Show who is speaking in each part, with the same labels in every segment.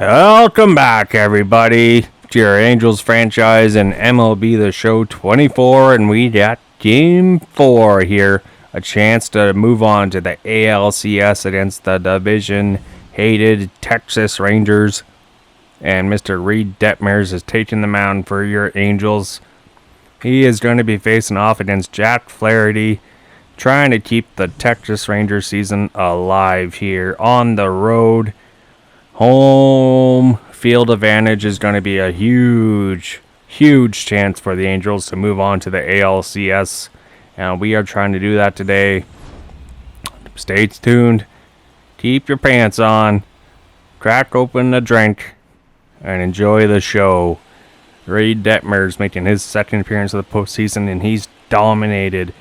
Speaker 1: Welcome back, everybody, to your Angels franchise and MLB The Show 24, and we got Game 4 here. A chance to move on to the ALCS against the division-hated Texas Rangers. And Mr. Reed Detmers is taking the mound for your Angels. He is going to be facing off against Jack Flaherty, trying to keep the Texas Rangers season alive here on the road. Home field advantage is going to be a huge chance for the Angels to move on to the ALCS. And we are trying to do that today. Stay tuned. Keep your pants on. Crack open a drink. And enjoy the show. Reed Detmers making his second appearance of the postseason, and he's dominated.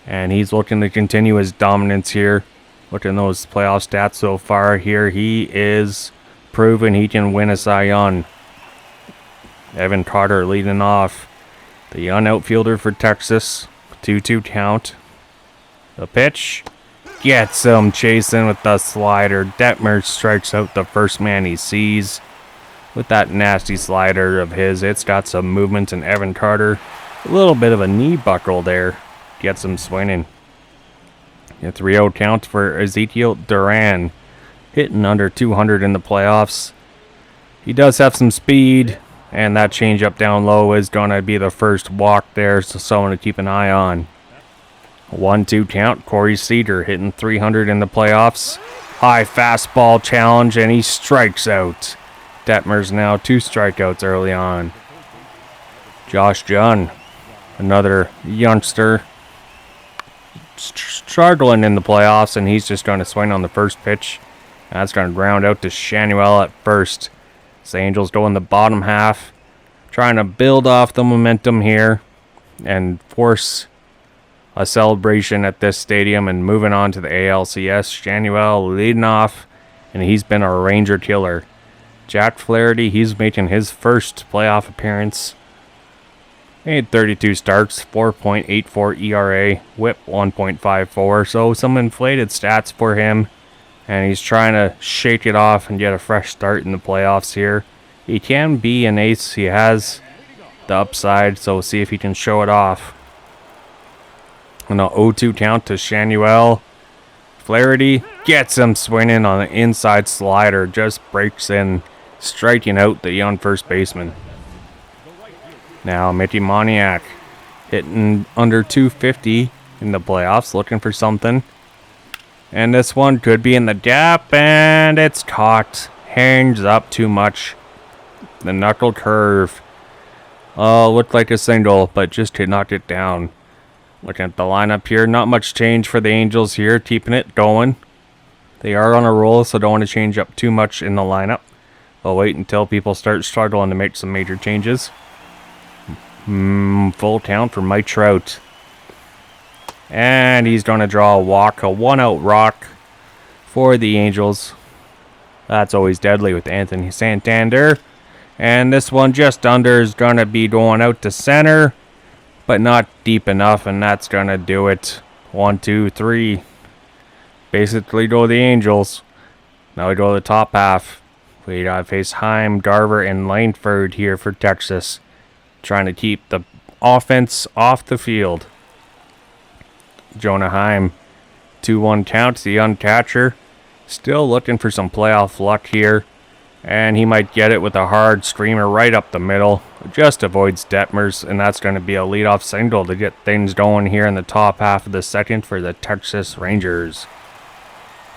Speaker 1: And he's looking to continue his dominance here. Look at those playoff stats so far here. He is proven he can win a Cy Young. Evan Carter leading off. The young outfielder for Texas. 2-2 count. The pitch. Gets him chasing with the slider. Detmers strikes out the first man he sees. With that nasty slider of his. It's got some movement, and Evan Carter. A little bit of a knee buckle there. Gets him swinging. A 3-0 count for Ezekiel Duran, hitting under 200 in the playoffs. He does have some speed, and that changeup down low is going to be the first walk there, so someone to keep an eye on. 1-2 count, Corey Seager hitting 300 in the playoffs. High fastball challenge, and he strikes out. Detmers now 2 strikeouts early on. Josh Jung, another youngster, struggling in the playoffs, and he's just going to swing on the first pitch. That's going to ground out to Shanuel at first. The Angels go in the bottom half, trying to build off the momentum here and force a celebration at this stadium and moving on to the ALCS. Shanuel leading off, and he's been a Ranger killer. Jack Flaherty, he's making his first playoff appearance. He had 32 starts, 4.84 ERA, whip 1.54, so some inflated stats for him. And he's trying to shake it off and get a fresh start in the playoffs here. He can be an ace. He has the upside, so we'll see if he can show it off. And an 0-2 count to Shanuel. Flaherty gets him swinging on the inside slider, just breaks in, striking out the young first baseman. Now, Mickey Moniak hitting under 250 in the playoffs, looking for something. And this one could be in the gap, and it's caught. Hangs up too much. The knuckle curve. Looked like a single, but just to knock it down. Looking at the lineup here, not much change for the Angels here, keeping it going. They are on a roll, so don't want to change up too much in the lineup. I'll wait until people start struggling to make some major changes. Full count for Mike Trout. And he's going to draw a walk, a 1-out rock for the Angels. That's always deadly with Anthony Santander. And this one just under is going to be going out to center, but not deep enough, and that's going to do it. 1, 2, 3. Basically go the Angels. Now we go to the top half. We got to face Heim, Garver, and Langford here for Texas. Trying to keep the offense off the field. Jonah Heim, 2-1 count, the young catcher. Still looking for some playoff luck here. And he might get it with a hard screamer right up the middle. Just avoids Detmers, and that's going to be a leadoff single to get things going here in the top half of the second for the Texas Rangers.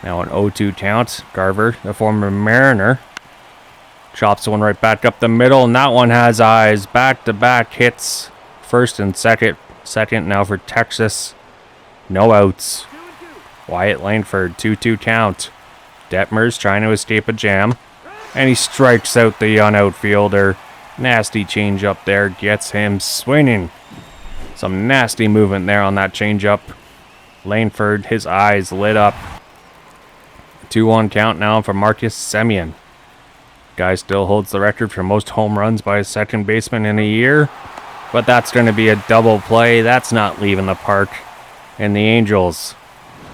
Speaker 1: Now an 0-2 count. Garver, the former Mariner, chops one right back up the middle, and that one has eyes. Back-to-back hits. First and second. Second now for Texas. No outs. Wyatt Langford, 2-2 count. Detmers trying to escape a jam. And he strikes out the young outfielder. Nasty changeup there. Gets him swinging. Some nasty movement there on that changeup. Langford, his eyes lit up. 2-1 count now for Marcus Semien. Guy still holds the record for most home runs by a second baseman in a year. But that's going to be a double play. That's not leaving the park. And the Angels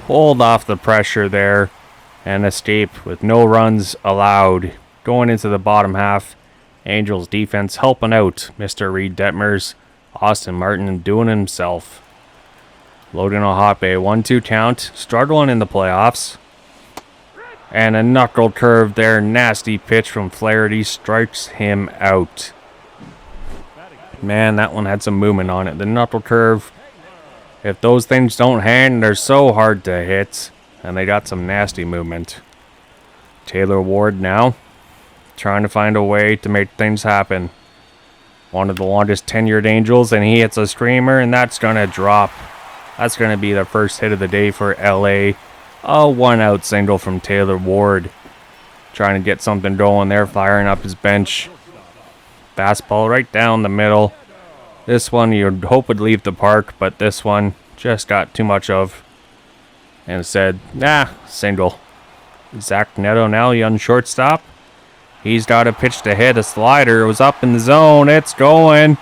Speaker 1: hold off the pressure there and escape with no runs allowed going into the bottom half. Angels defense helping out Mr. Reed Detmers. Austin Martin doing himself. Loading a hot bay. 1-2 count. Struggling in the playoffs. And a knuckle curve there. Nasty pitch from Flaherty. Strikes him out. Man, that one had some movement on it. The knuckle curve. If those things don't hang, they're so hard to hit. And they got some nasty movement. Taylor Ward now. Trying to find a way to make things happen. One of the longest tenured Angels, and he hits a screamer, and that's going to drop. That's going to be the first hit of the day for LA. A 1-out single from Taylor Ward. Trying to get something going there, firing up his bench. Fastball right down the middle. This one you'd hope would leave the park, but this one just got too much of. And said, nah, single. Zach Neto now, young shortstop. He's got a pitch to hit. A slider. It was up in the zone. It's going.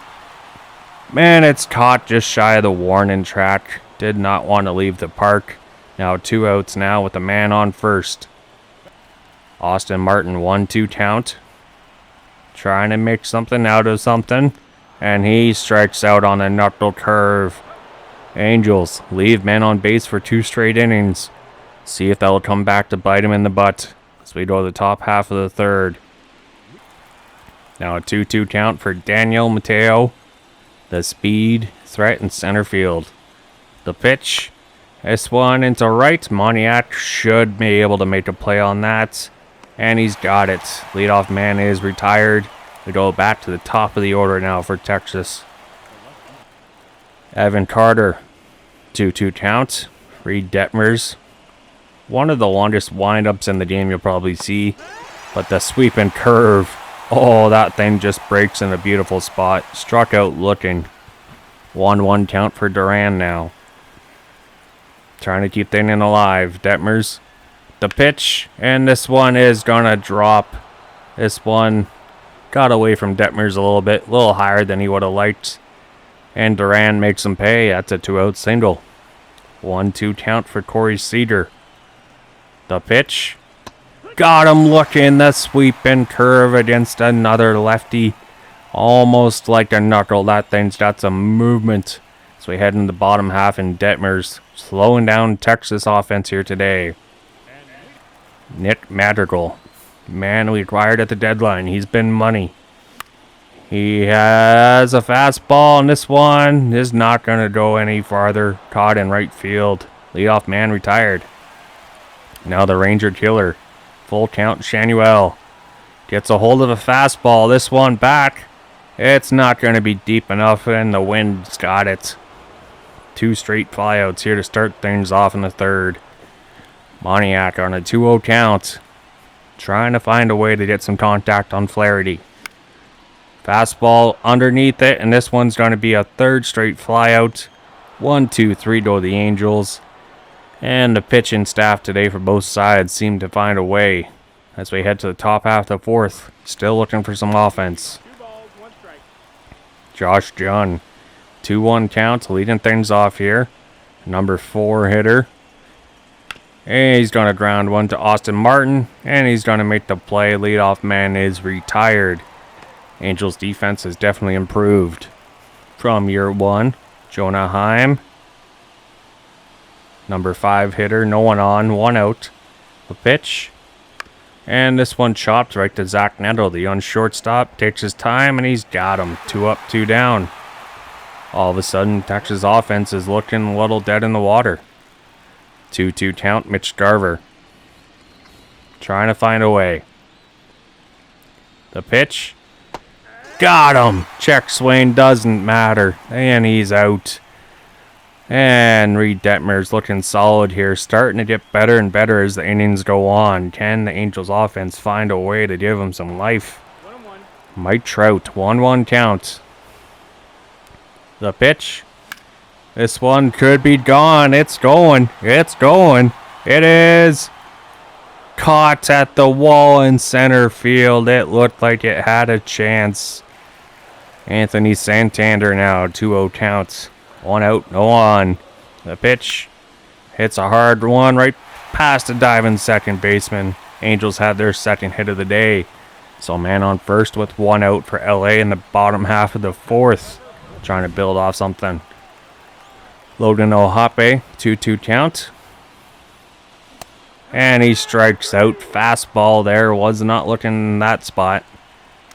Speaker 1: Man, it's caught just shy of the warning track. Did not want to leave the park. Now 2 outs now with a man on first. Austin Martin 1-2 count. Trying to make something out of something. And he strikes out on a knuckle curve. Angels leave men on base for 2 straight innings. See if that'll come back to bite him in the butt. As we go to the top half of the third. Now a 2-2 count for Daniel Mateo. The speed threat in center field. The pitch. This one into right. Moniak should be able to make a play on that. And he's got it. Leadoff man is retired. We go back to the top of the order now for Texas. Evan Carter. 2-2 count. Reed Detmers. One of the longest windups in the game you'll probably see. But the sweep and curve. Oh, that thing just breaks in a beautiful spot. Struck out looking. 1-1 count for Duran now. Trying to keep things alive. Detmers. The pitch. And this one is going to drop. This one got away from Detmers a little bit. A little higher than he would have liked. And Duran makes him pay. That's a 2-out single. 1-2 count for Corey Cedar. The pitch. Got him looking. The sweep and curve against another lefty. Almost like a knuckle. That thing's got some movement. So we head in the bottom half, and Detmers slowing down Texas offense here today. Nick Madrigal. Man we acquired at the deadline. He's been money. He has a fastball, and this one is not going to go any farther. Caught in right field. Leadoff man retired. Now the Ranger killer. Full count, Shanuel. Gets a hold of a fastball. This one back. It's not going to be deep enough, and the wind's got it. 2 straight flyouts here to start things off in the third. Moniak on a 2-0 count. Trying to find a way to get some contact on Flaherty. Fastball underneath it, and this one's going to be a 3rd straight flyout. 1-2-3 go the Angels. And the pitching staff today for both sides seem to find a way as we head to the top half of the 4th. Still looking for some offense.
Speaker 2: 2 balls, 1 strike.
Speaker 1: Josh Jung. 2-1 count, leading things off here. Number 4 hitter. And he's going to ground one to Austin Martin. And he's going to make the play. Leadoff man is retired. Angels defense has definitely improved from year 1. Jonah Heim. Number 5 hitter, no one on, 1 out. The pitch. And this one chopped right to Zach Neto, the young shortstop. Takes his time, and he's got him. 2 up, 2 down. All of a sudden, Texas offense is looking a little dead in the water. 2-2 count, Mitch Garver. Trying to find a way. The pitch. Got him! Check swing doesn't matter. And he's out. And Reed Detmers looking solid here. Starting to get better and better as the innings go on. Can the Angels offense find a way to give him some life?
Speaker 2: 1-1.
Speaker 1: Mike Trout, 1-1 count. The pitch. This one could be gone. It's going. It's going. It is. Caught at the wall in center field. It looked like it had a chance. Anthony Santander now, 2-0 counts. 1 out, no on. The pitch hits a hard one right past the diving second baseman. Angels had their second hit of the day. So man on first with 1 out for LA in the bottom half of the 4th. Trying to build off something. Logan Ohape, 2-2 count. And he strikes out. Fastball there. Was not looking in that spot.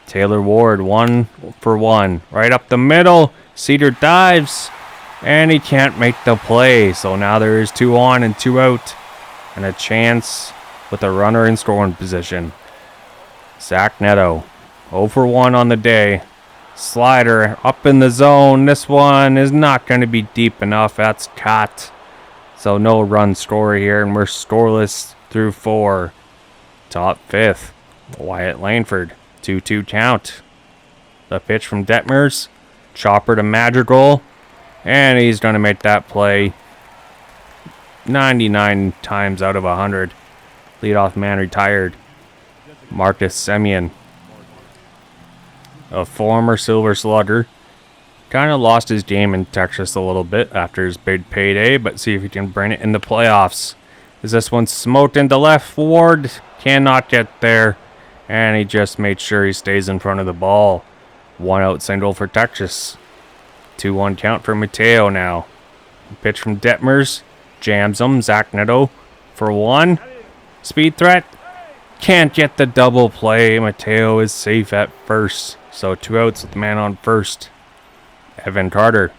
Speaker 1: Taylor Ward, 1 for 1. Right up the middle. Cedar dives. And he can't make the play. So now there is 2 on and 2 out. And a chance with a runner in scoring position. Zach Neto, 0 for 1 on the day. Slider up in the zone. This one is not going to be deep enough. That's caught. So no run score here. And we're scoreless through 4. Top 5th. Wyatt Langford, 2-2 count. The pitch from Detmers. Chopper to Madrigal. And he's going to make that play 99 times out of 100. Leadoff man retired. Marcus Semien, a former Silver Slugger. Kind of lost his game in Texas a little bit after his big payday, but see if he can bring it in the playoffs. Is this one smoked into left? Ward cannot get there. And he just made sure he stays in front of the ball. 1 out single for Texas. 2-1 count for Mateo now. Pitch from Detmers. Jams him. Zach Neto for 1. Speed threat. Can't get the double play. Mateo is safe at first. So 2 outs with the man on first. Evan Carter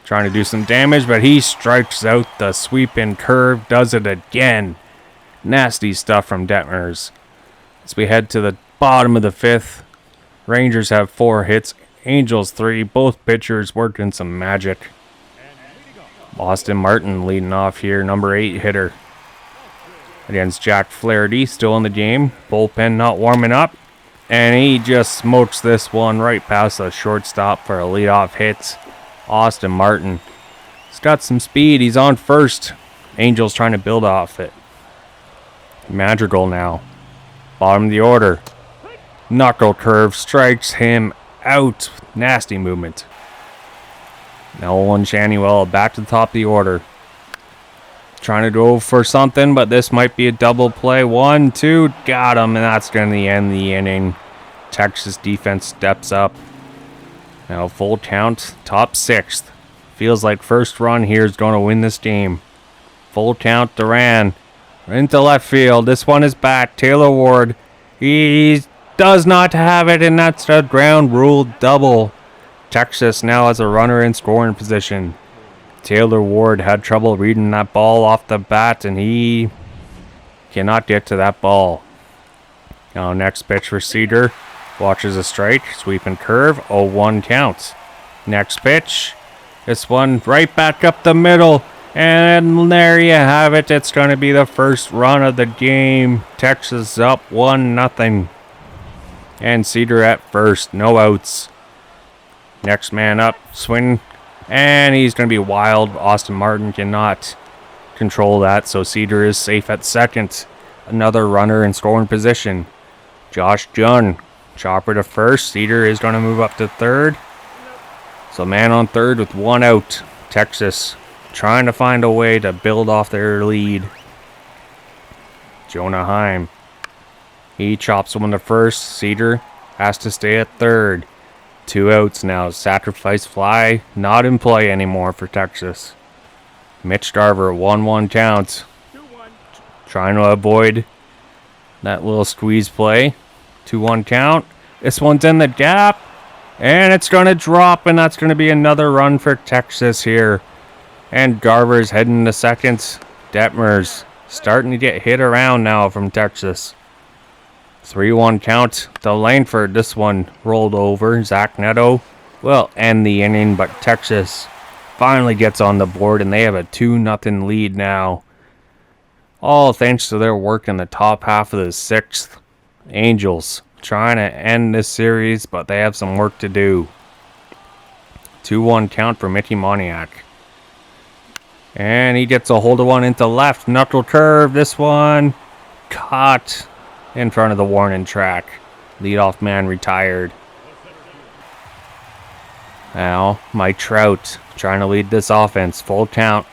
Speaker 1: trying to do some damage, but he strikes out. The sweep and curve does it again. Nasty stuff from Detmers. As we head to the bottom of the 5th, Rangers have 4 hits, Angels 3. Both pitchers working some magic. Austin Martin leading off here, number 8 hitter. Against Jack Flaherty, still in the game. Bullpen not warming up. And he just smokes this one right past the shortstop for a leadoff hit. Austin Martin. He's got some speed. He's on first. Angels trying to build off it. Madrigal now. Bottom of the order. Knuckle curve strikes him out. Nasty movement. Nolan Shanuel back to the top of the order. Trying to go for something, but this might be a double play. 1, 2, got him, and that's going to end the inning. Texas defense steps up. Now full count, top 6th. Feels like first run here is going to win this game. Full count, Duran into left field. This one is back. Taylor Ward, he does not have it, and that's a ground rule double. Texas now has a runner in scoring position. Taylor Ward had trouble reading that ball off the bat, and he cannot get to that ball. Now next pitch for Cedar. Watches a strike. Sweep and curve. 0-1 counts. Next pitch. This one right back up the middle. And there you have it. It's going to be the first run of the game. Texas up 1-0. And Cedar at first. No outs. Next man up. Swing. And he's going to be wild. Austin Martin cannot control that. So Cedar is safe at second. Another runner in scoring position. Josh Jung. Chopper to first. Cedar is going to move up to third. So man on third with 1 out. Texas trying to find a way to build off their lead. Jonah Heim. He chops one to first. Cedar has to stay at third. 2 outs now. Sacrifice fly not in play anymore for Texas. Mitch Garver, 1-1 count. Trying to avoid that little squeeze play. 2-1 count. This one's in the gap. And it's going to drop, and that's going to be another run for Texas here. And Garver's heading to second. Detmers starting to get hit around now from Texas. 3-1 count to Langford. This one rolled over. Zach Neto will end the inning, but Texas finally gets on the board, and they have a 2-0 lead now. All thanks to their work in the top half of the 6th. Angels trying to end this series, but they have some work to do. 2-1 count for Mickey Moniak. And he gets a hold of one into left. Knuckle curve. This one caught in front of the warning track. Leadoff man retired. Now, Mike Trout trying to lead this offense. Full count.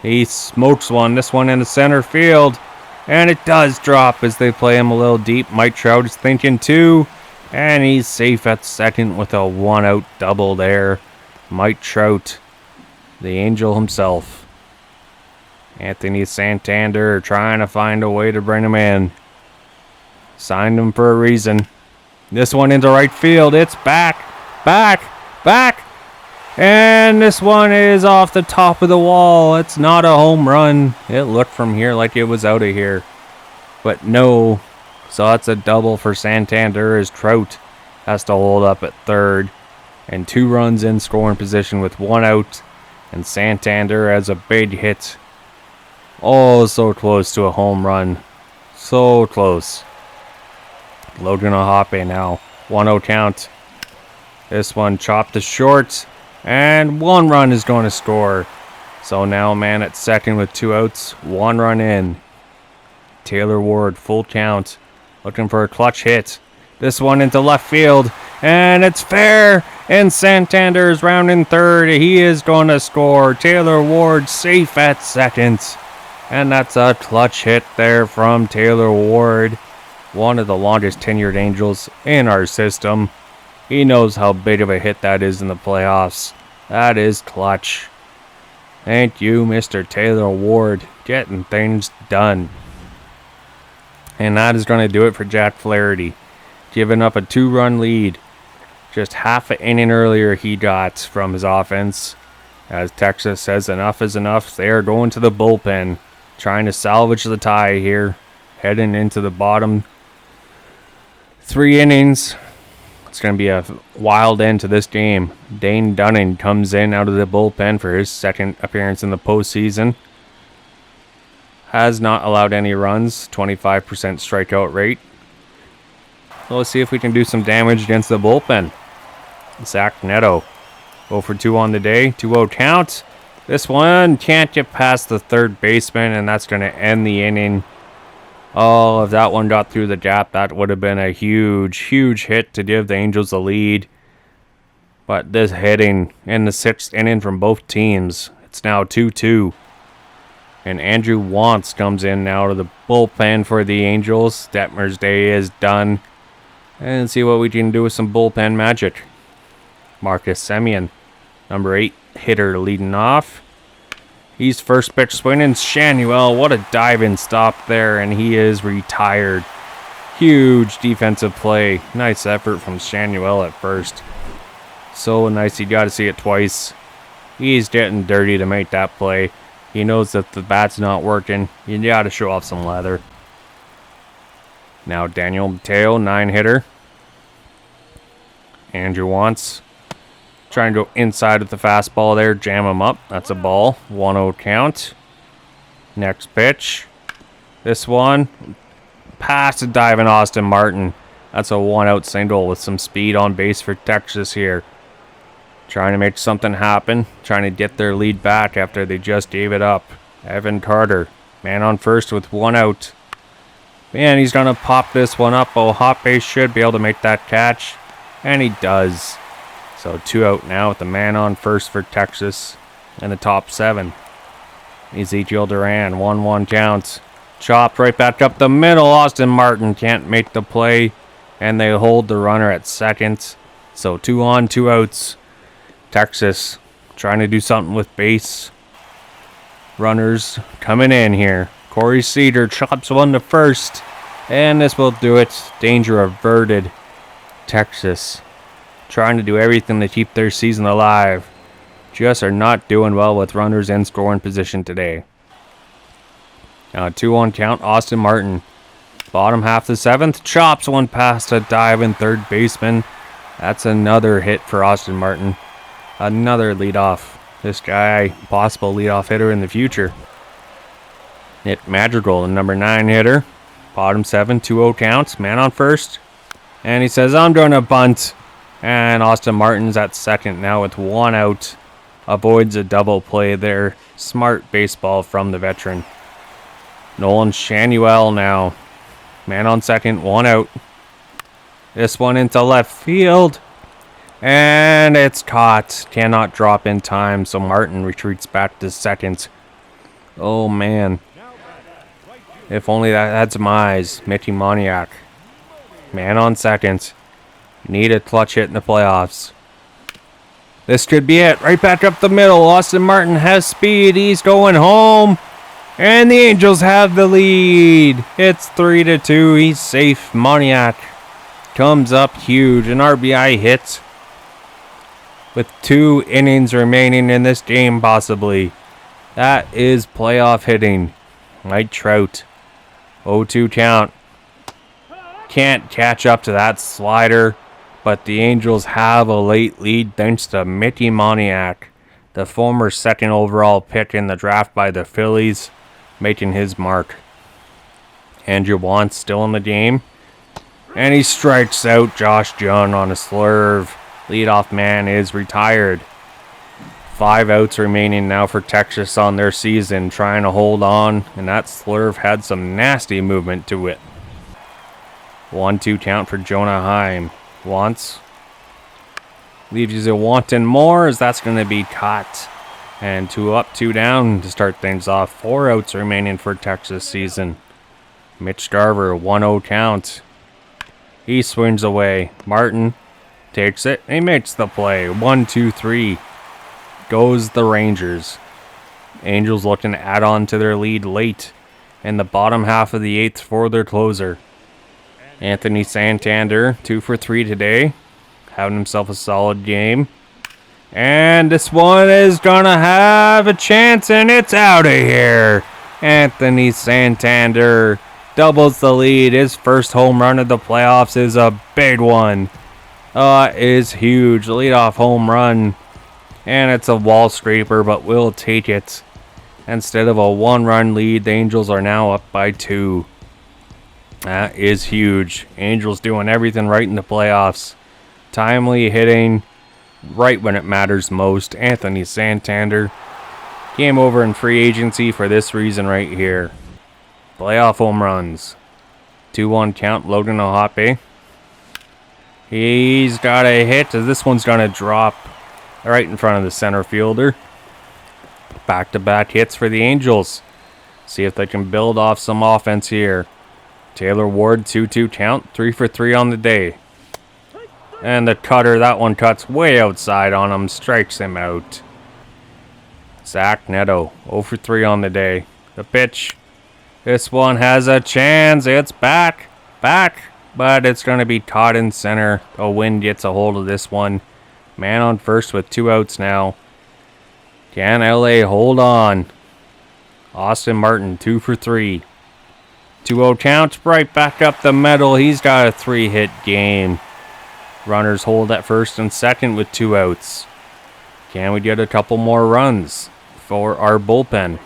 Speaker 1: He smokes one. This one in the center field. And it does drop as they play him a little deep. Mike Trout is thinking too. And he's safe at second with a one-out double there. Mike Trout, the Angel himself. Anthony Santander trying to find a way to bring him in. Signed him for a reason. This one into right field. It's back. And this one is off the top of the wall. It's not a home run. It looked from here like it was out of here. But no. So that's a double for Santander as Trout has to hold up at third. And 2 runs in scoring position with 1 out. And Santander has a big hit. Oh, so close to a home run. So close. Logan Ohape now. 1-0 count. This one chopped to short. And 1 run is going to score. So now a man at second with 2 outs. 1 run in. Taylor Ward, full count. Looking for a clutch hit. This one into left field. And it's fair. And Santander is rounding third. He is going to score. Taylor Ward safe at second. And that's a clutch hit there from Taylor Ward. One of the longest tenured Angels in our system. He knows how big of a hit that is in the playoffs. That is clutch. Thank you, Mr. Taylor Ward. Getting things done. And that is going to do it for Jack Flaherty. Giving up a 2-run lead. Just half an inning earlier he got from his offense. As Texas says enough is enough. They are going to the bullpen. Trying to salvage the tie here. Heading into the bottom 3 innings. It's going to be a wild end to this game. Dane Dunning comes in out of the bullpen for his second appearance in the postseason. Has not allowed any runs. 25% strikeout rate. So let's see if we can do some damage against the bullpen. Zach Neto. 0 for 2 on the day. 2-0 count. This one can't get past the third baseman, and that's going to end the inning. Oh, if that one got through the gap, that would have been a huge, huge hit to give the Angels the lead. But this hitting in the 6th inning from both teams, it's now 2-2. And Andrew Wantz comes in now to the bullpen for the Angels. Detmer's day is done. And see what we can do with some bullpen magic. Marcus Semien, number 8 hitter leading off. He's first pitch swinging. Shanuel, what a diving stop there, and he is retired. Huge defensive play. Nice effort from Shanuel at first. So nice, you got to see it twice. He's getting dirty to make that play. He knows that the bat's not working. You got to show off some leather. Now Daniel Mateo, 9 hitter. Andrew Wantz trying to go inside with the fastball there. Jam him up. That's a ball. 1-0 count. Next pitch. This one. Past a diving Austin Martin. That's a 1-out single with some speed on base for Texas here. Trying to make something happen. Trying to get their lead back after they just gave it up. Evan Carter. Man on first with 1 out. Man, he's going to pop this one up. Ohape should be able to make that catch. And he does. So 2 out now with the man on first for Texas in the top 7. Ezekiel Duran, 1-1 counts. Chopped right back up the middle. Austin Martin can't make the play. And they hold the runner at second. So 2 on, 2 outs. Texas trying to do something with base. Runners coming in here. Corey Cedar chops one to first. And this will do it. Danger averted. Texas trying to do everything to keep their season alive. Just are not doing well with runners in scoring position today. Now 2-1 count. Austin Martin. Bottom half of the 7th. Chops one past a diving third baseman. That's another hit for Austin Martin. Another leadoff. This guy, possible leadoff hitter in the future. Nick Madrigal, the number 9 hitter. Bottom 7, 2-0 counts. Man on first. And he says, I'm doing a bunt. And Austin Martin's at second now with 1 out. Avoids a double play there. Smart baseball from the veteran. Nolan Shanuel now. Man on second, 1 out. This one into left field. And it's caught. Cannot drop in time, so Martin retreats back to second. Oh, man. If only that had some eyes. Mitty Moniak. Man on second. Need a clutch hit in the playoffs. This could be it. Right back up the middle. Austin Martin has speed. He's going home. And the Angels have the lead. It's 3-2. He's safe. Moniak comes up huge. An RBI hit. With 2 innings remaining in this game, possibly. That is playoff hitting. Mike Trout. 0-2 count. Can't catch up to that slider. But the Angels have a late lead thanks to Mitty Moniak, the former second overall pick in the draft by the Phillies, making his mark. Andrew Wantz still in the game. And he strikes out Josh Jung on a slurve. Leadoff man is retired. 5 outs remaining now for Texas on their season, trying to hold on. And that slurve had some nasty movement to it. 1-2 count for Jonah Heim. Wants. Leaves you wanting more, as that's going to be caught. And 2 up, 2 down to start things off. 4 outs remaining for Texas season. Mitch Garver, 1-0 count. He swings away. Martin takes it. He makes the play. 1-2-3. Goes the Rangers. Angels looking to add on to their lead late in the bottom half of the 8th for their closer. Anthony Santander, 2 for 3 today. Having himself a solid game. And this one is gonna have a chance, and it's out of here. Anthony Santander doubles the lead. His first home run of the playoffs is a big one. It is huge. Leadoff home run. And it's a wall scraper, but we'll take it. Instead of a 1-run lead, the Angels are now up by 2. That is huge. Angels doing everything right in the playoffs. Timely hitting right when it matters most. Anthony Santander came over in free agency for this reason right here. Playoff home runs. 2-1 count, Logan Ohape. He's got a hit. This one's going to drop right in front of the center fielder. Back-to-back hits for the Angels. See if they can build off some offense here. Taylor Ward, 2-2 count, 3 for 3 on the day. And the cutter, that one cuts way outside on him, strikes him out. Zach Neto, 0 for 3 on the day. The pitch, this one has a chance, it's back, but it's going to be caught in center. The wind gets a hold of this one. Man on first with 2 outs now. Can LA hold on? Austin Martin, 2 for 3. 2-0 count, right back up the middle. He's got a 3-hit game. Runners hold at first and second with 2 outs. Can we get a couple more runs for our bullpen?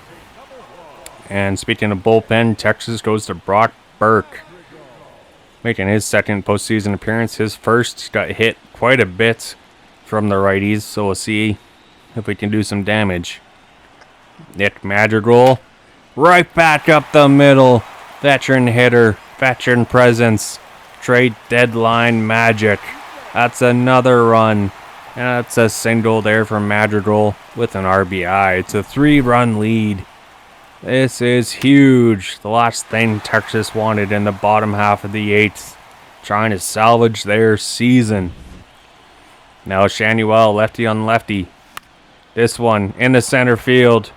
Speaker 1: And speaking of bullpen, Texas goes to Brock Burke, making his second postseason appearance. His first got hit quite a bit from the righties, so we'll see if we can do some damage. Nick Madrigal, right back up the middle. Veteran hitter, veteran presence, trade deadline magic. That's another run. And that's a single there from Madrigal with an RBI. It's a 3-run lead. This is huge. The last thing Texas wanted in the bottom half of the 8th. Trying to salvage their season. Now Shanuel, lefty on lefty. This one in the center field.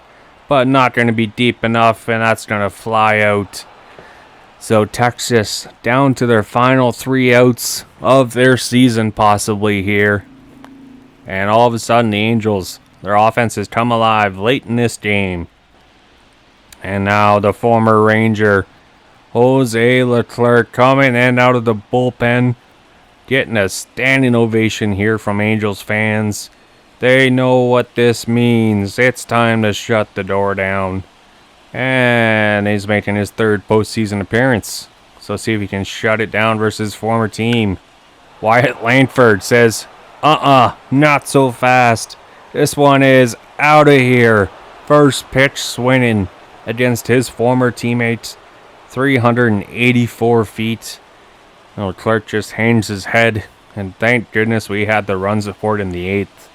Speaker 1: But not going to be deep enough, and that's going to fly out. So Texas down to their final 3 outs of their season possibly here. And all of a sudden the Angels, their offense has come alive late in this game. And now the former Ranger, Jose Leclerc, coming in out of the bullpen. Getting a standing ovation here from Angels fans. They know what this means. It's time to shut the door down. And he's making his 3rd postseason appearance. So see if he can shut it down versus his former team. Wyatt Langford says, not so fast. This one is out of here. First pitch swinging against his former teammates. 384 feet. Leclerc just hangs his head. And thank goodness we had the run support in the 8th.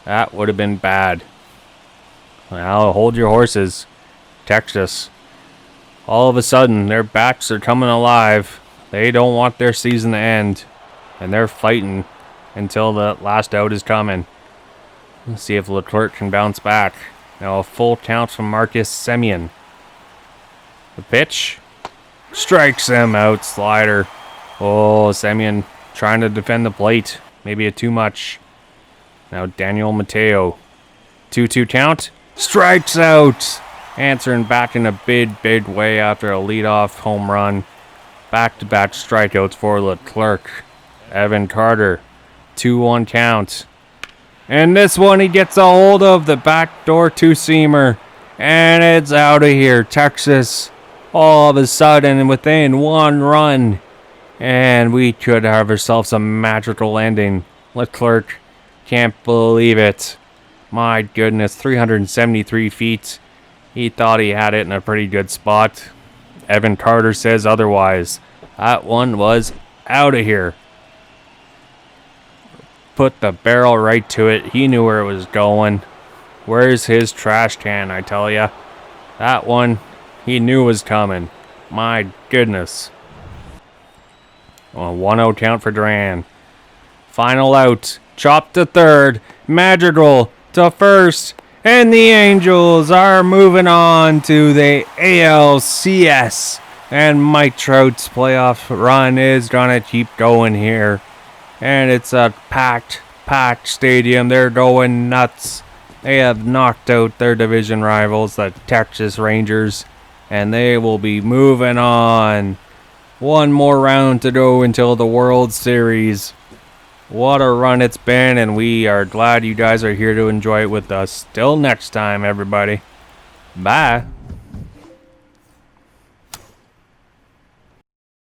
Speaker 1: That would have been bad. Well, hold your horses. Texas All of a sudden, their bats are coming alive. They don't want their season to end. And they're fighting until the last out is coming. Let's see if Leclerc can bounce back. Now a full count from Marcus Semien. The pitch. Strikes him out, slider. Oh, Semien trying to defend the plate. Maybe a too much. Now Daniel Mateo. 2-2 count. Strikes out. Answering back in a big way after a leadoff home run. Back-to-back strikeouts for Leclerc. Evan Carter. 2-1 count. And this one he gets a hold of the backdoor two-seamer. And it's out of here. Texas all of a sudden within 1 run. And we could have ourselves a magical ending. Leclerc can't believe it. My goodness, 373 feet. He thought he had it in a pretty good spot. Evan Carter says otherwise. That one was out of here. Put the barrel right to it. He knew where it was going. Where's his trash can, I tell ya? That one, he knew was coming. My goodness. A 1-0 count for Duran. Final out. Chop to third. Madrigal to first. And the Angels are moving on to the ALCS. And Mike Trout's playoff run is going to keep going here. And it's a packed stadium. They're going nuts. They have knocked out their division rivals, the Texas Rangers. And they will be moving on. One more round to go until the World Series. What a run it's been, and we are glad you guys are here to enjoy it with us. Till next time, everybody. Bye.